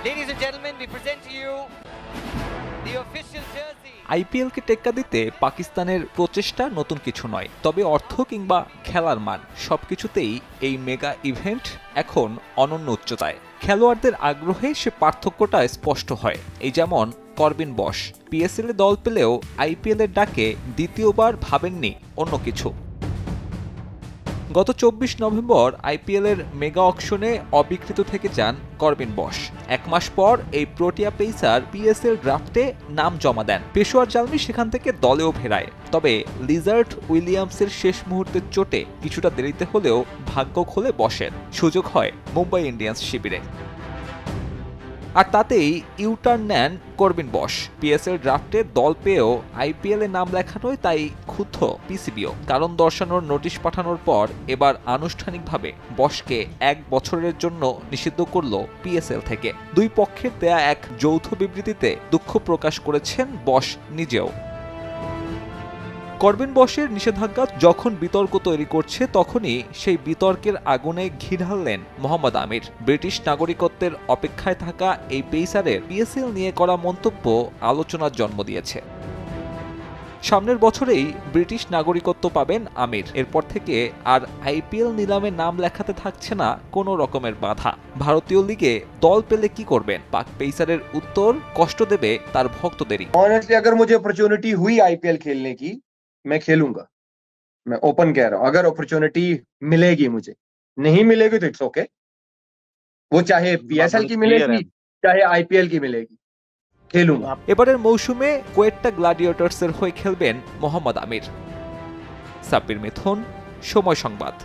Ladies and gentlemen, we present to you the official jersey. আইপিএলকে টেক্কা দিতে পাকিস্তানের প্রচেষ্টা নতুন কিছু নয়, তবে অর্থ কিংবা খেলার মান সবকিছুতেই এই মেগা ইভেন্ট এখন অনন্য উচ্চতায়। খেলোয়াড়দের আগ্রহে সে পার্থক্যটা স্পষ্ট হয়। এই যেমন করবিন বশ পিএসএল-এ দল পেলেও আইপিএলের ডাকে দ্বিতীয়বার ভাবেননি অন্য কিছু। গত ২৪ নভেম্বর আইপিএলের মেগা অকশনে অবিকৃত থেকে যান করবিন বশ। এক মাস পর এই প্রোটিয়া পেসার পিএসএল ড্রাফটে নাম জমা দেন। পেশোয়ার জালমি সেখান থেকে দলেও ফেরায়, তবে লিজার্ড উইলিয়ামসের শেষ মুহূর্তের চোটে কিছুটা দেরিতে হলেও ভাগ্য খোলে বশের। সুযোগ হয় মুম্বাই ইন্ডিয়ান্স শিবিরে, আর তাতেই ইউটার্ন নেন করবিন বশ। পিএসএল ড্রাফটে দল পেয়েও আইপিএলে নাম লেখানোয় তাই ক্ষুব্ধ পিসিবিও। কারণ দর্শানোর নোটিশ পাঠানোর পর এবার আনুষ্ঠানিকভাবে বশকে ১ বছরের জন্য নিষিদ্ধ করল পিএসএল থেকে। দুই পক্ষের দেয়া এক যৌথ বিবৃতিতে দুঃখ প্রকাশ করেছেন বশ নিজেও। করবিন বশের নিষেধাজ্ঞা যখন বিতর্ক তৈরি করছে, তখনই সেই বিতর্কের আগুনে ঘি ঢাললেন মোহাম্মদ আমির। ব্রিটিশ নাগরিকত্বের অপেক্ষায় থাকা এই পেসারের পিএসএল নিয়ে করা মন্তব্য আলোচনার জন্ম দিয়েছে। সামনের বছরেই ব্রিটিশ নাগরিকত্ব পাবেন আমির। এরপর থেকে আর আইপিএল নিলামে নাম লেখাতে থাকছে না কোনো রকমের বাধা। ভারতীয় লিগে দল পেলে কি করবেন? পাক পেসারের উত্তর কষ্ট দেবে তার ভক্তদেরই। ऑनेस्टली अगर मुझे अपॉर्चुनिटी हुई आईपीएल खेलने की, मैं खेलूंगा। मैं ओपन कह रहा हूं, अगर अपॉर्चुनिटी मिलेगी मुझे, नहीं मिलेगी तो इट्स ओके। वो चाहे पीएसएल की मिलेगी चाहे आईपीएल की मिलेगी, खेलूंगा। এবারের মৌসুমে কোয়েটা গ্ল্যাডিয়েটর্সের হয়ে খেলবেন মোহাম্মদ আমির। সাব্বির মিথুন, সময় সংবাদ।